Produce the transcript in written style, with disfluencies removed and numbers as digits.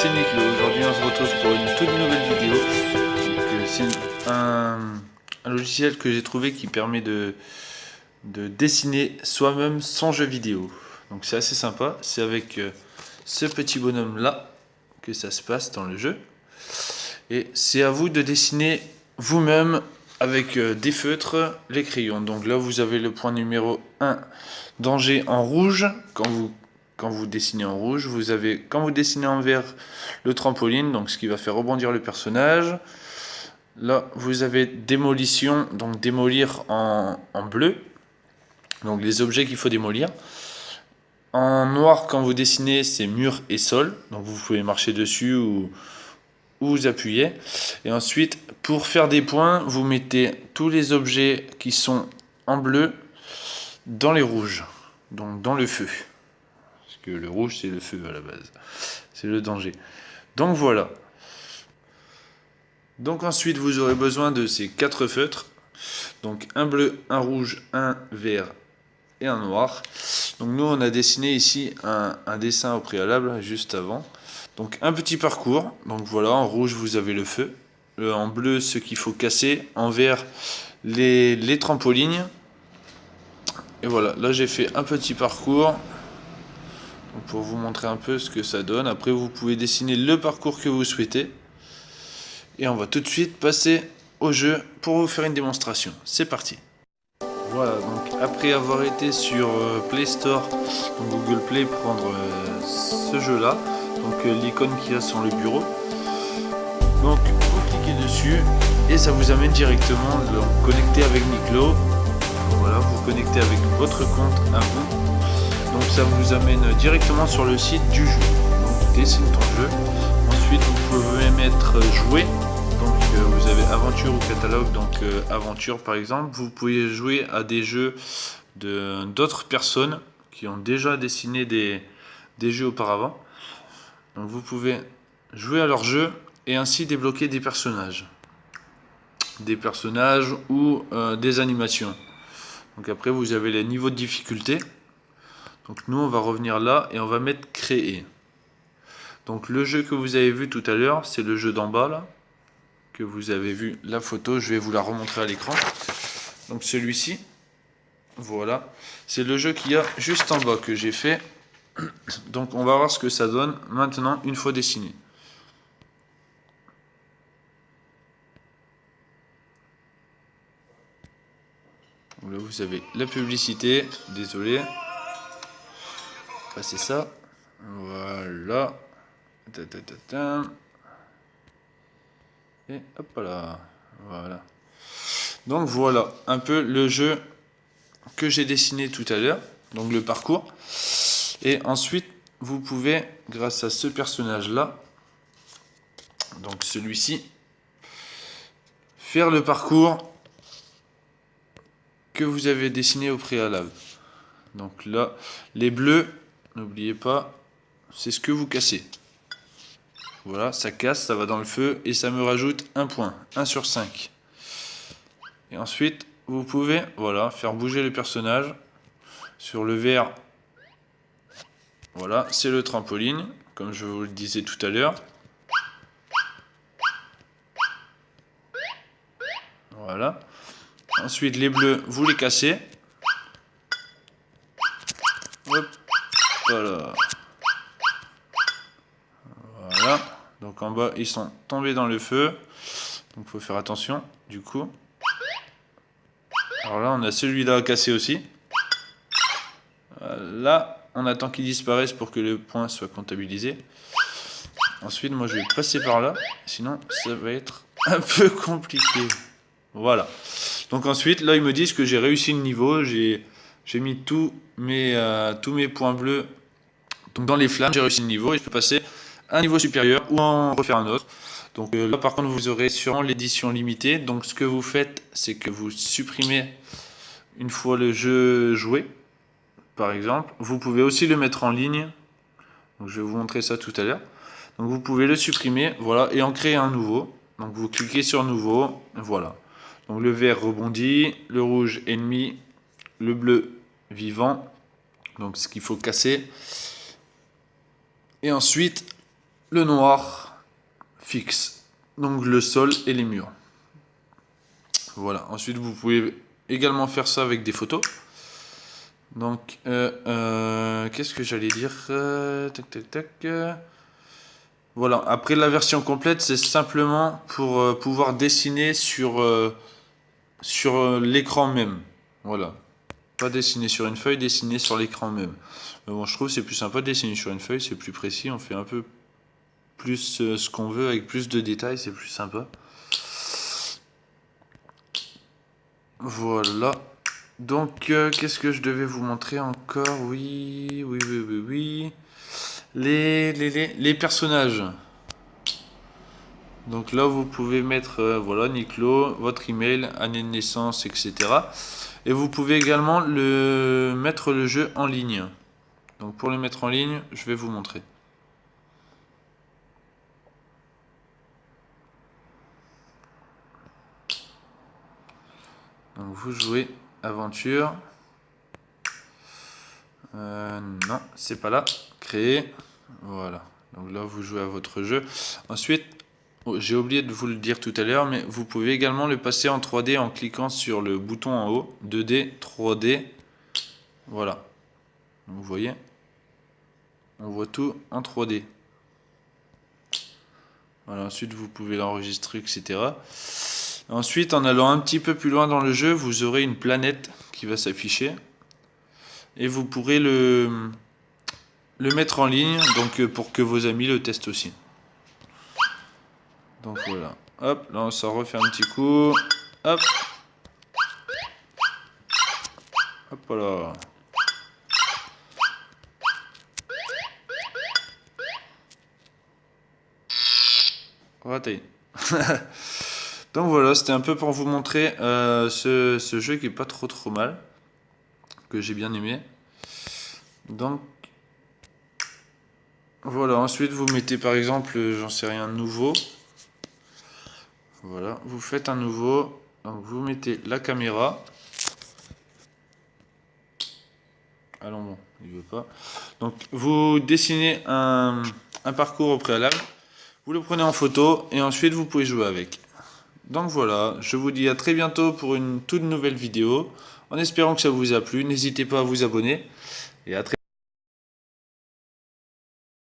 c'est Nicolas. Aujourd'hui on se retrouve pour une toute nouvelle vidéo. C'est un logiciel que j'ai trouvé qui permet de dessiner soi-même son jeu vidéo. Donc c'est assez sympa. C'est avec ce petit bonhomme là que ça se passe dans le jeu. Et c'est à vous de dessiner vous-même avec des feutres, les crayons. Donc là vous avez le point numéro 1, danger en rouge. Quand vous dessinez en rouge, quand vous dessinez en vert, le trampoline, donc ce qui va faire rebondir le personnage. Là, vous avez démolition, donc démolir en bleu, donc les objets qu'il faut démolir. En noir, quand vous dessinez, c'est mur et sol, donc vous pouvez marcher dessus ou vous appuyer. Et ensuite, pour faire des points, vous mettez tous les objets qui sont en bleu dans les rouges, donc dans le feu. Parce que le rouge, c'est le feu à la base. C'est le danger. Donc voilà. Donc ensuite, vous aurez besoin de ces 4 feutres. Donc un bleu, un rouge, un vert et un noir. Donc nous, on a dessiné ici un dessin au préalable, juste avant. Donc un petit parcours. Donc voilà, en rouge, vous avez le feu. En bleu, ce qu'il faut casser. En vert, les trampolines. Et voilà, là j'ai fait un petit parcours pour vous montrer un peu ce que ça donne. Après, vous pouvez dessiner le parcours que vous souhaitez. Et on va tout de suite passer au jeu pour vous faire une démonstration. C'est parti. Voilà, donc après avoir été sur Play Store, donc Google Play, prendre ce jeu-là, donc l'icône qu'il y a sur le bureau. Donc vous cliquez dessus et ça vous amène directement connecté avec Niclo. Voilà, vous connectez avec votre compte à vous. Donc ça vous amène directement sur le site du jeu. Donc dessine ton jeu. Ensuite vous pouvez mettre jouer. Donc vous avez aventure ou catalogue, donc aventure par exemple, vous pouvez jouer à des jeux d'autres personnes qui ont déjà dessiné des jeux auparavant. Donc vous pouvez jouer à leurs jeux et ainsi débloquer des personnages ou des animations. Donc après vous avez les niveaux de difficulté. Donc nous on va revenir là et on va mettre créer. Donc le jeu que vous avez vu tout à l'heure, c'est le jeu d'en bas là. Que vous avez vu la photo, je vais vous la remontrer à l'écran. Donc celui-ci, voilà, c'est le jeu qu'il y a juste en bas que j'ai fait. Donc on va voir ce que ça donne maintenant une fois dessiné. Là vous avez la publicité, désolé, passez ça, voilà, et hop là, voilà. Donc voilà un peu le jeu que j'ai dessiné tout à l'heure, donc le parcours. Et ensuite, vous pouvez, grâce à ce personnage-là, donc celui-ci, faire le parcours que vous avez dessiné au préalable. Donc là, les bleus, n'oubliez pas, c'est ce que vous cassez. Voilà, ça casse, ça va dans le feu et ça me rajoute un point, 1 sur 5. Et ensuite, vous pouvez, voilà, faire bouger le personnage. Sur le vert, voilà, c'est le trampoline, comme je vous le disais tout à l'heure. Voilà. Ensuite, les bleus, vous les cassez. Hop, voilà. Voilà. Donc en bas, ils sont tombés dans le feu. Donc il faut faire attention, du coup. Alors là, on a celui-là à casser aussi. Là, on attend qu'il disparaisse pour que le point soit comptabilisé. Ensuite, moi, je vais passer par là. Sinon, ça va être un peu compliqué. Voilà. Donc ensuite, là, ils me disent que j'ai réussi le niveau. J'ai mis tous mes points bleus donc dans les flammes. J'ai réussi le niveau et je peux passer à un niveau supérieur ou en refaire un autre. Donc là, par contre, vous aurez sûrement l'édition limitée. Donc ce que vous faites, c'est que vous supprimez une fois le jeu joué, par exemple. Vous pouvez aussi le mettre en ligne. Donc je vais vous montrer ça tout à l'heure. Donc vous pouvez le supprimer, voilà, et en créer un nouveau. Donc vous cliquez sur nouveau, voilà. Donc le vert rebondit, le rouge ennemi, le bleu vivant. Donc ce qu'il faut casser. Et ensuite, le noir fixe, donc le sol et les murs. Voilà, ensuite vous pouvez également faire ça avec des photos. Donc, qu'est-ce que j'allais dire? Tac, tac, tac. Voilà, après la version complète, c'est simplement pour pouvoir dessiner sur l'écran même. Voilà. Pas dessiner sur une feuille, dessiner sur l'écran même. Mais bon, je trouve que c'est plus sympa de dessiner sur une feuille, c'est plus précis, on fait un peu plus ce qu'on veut avec plus de détails, c'est plus sympa. Voilà. Donc, qu'est-ce que je devais vous montrer encore? Oui. Les personnages. Donc là, vous pouvez mettre, voilà, Niclo, votre email, année de naissance, etc. Et vous pouvez également mettre le jeu en ligne. Donc pour le mettre en ligne, je vais vous montrer. Donc vous jouez aventure. Non, c'est pas là. Créer. Voilà. Donc là, vous jouez à votre jeu. Ensuite, j'ai oublié de vous le dire tout à l'heure, mais vous pouvez également le passer en 3D en cliquant sur le bouton en haut. 2D, 3D. Voilà. Vous voyez, on voit tout en 3D. Voilà, ensuite vous pouvez l'enregistrer, etc. Ensuite, en allant un petit peu plus loin dans le jeu, vous aurez une planète qui va s'afficher. Et vous pourrez le mettre en ligne, donc pour que vos amis le testent aussi. Donc voilà. Hop, là ça refait un petit coup. Hop. Hop voilà. Raté. Donc voilà, c'était un peu pour vous montrer ce jeu qui est pas trop mal, que j'ai bien aimé. Donc voilà, ensuite vous mettez par exemple, j'en sais rien, nouveau. Voilà, vous faites un nouveau, donc vous mettez la caméra. Allons bon, il veut pas. Donc vous dessinez un parcours au préalable, vous le prenez en photo et ensuite vous pouvez jouer avec. Donc voilà, je vous dis à très bientôt pour une toute nouvelle vidéo. En espérant que ça vous a plu, n'hésitez pas à vous abonner et à très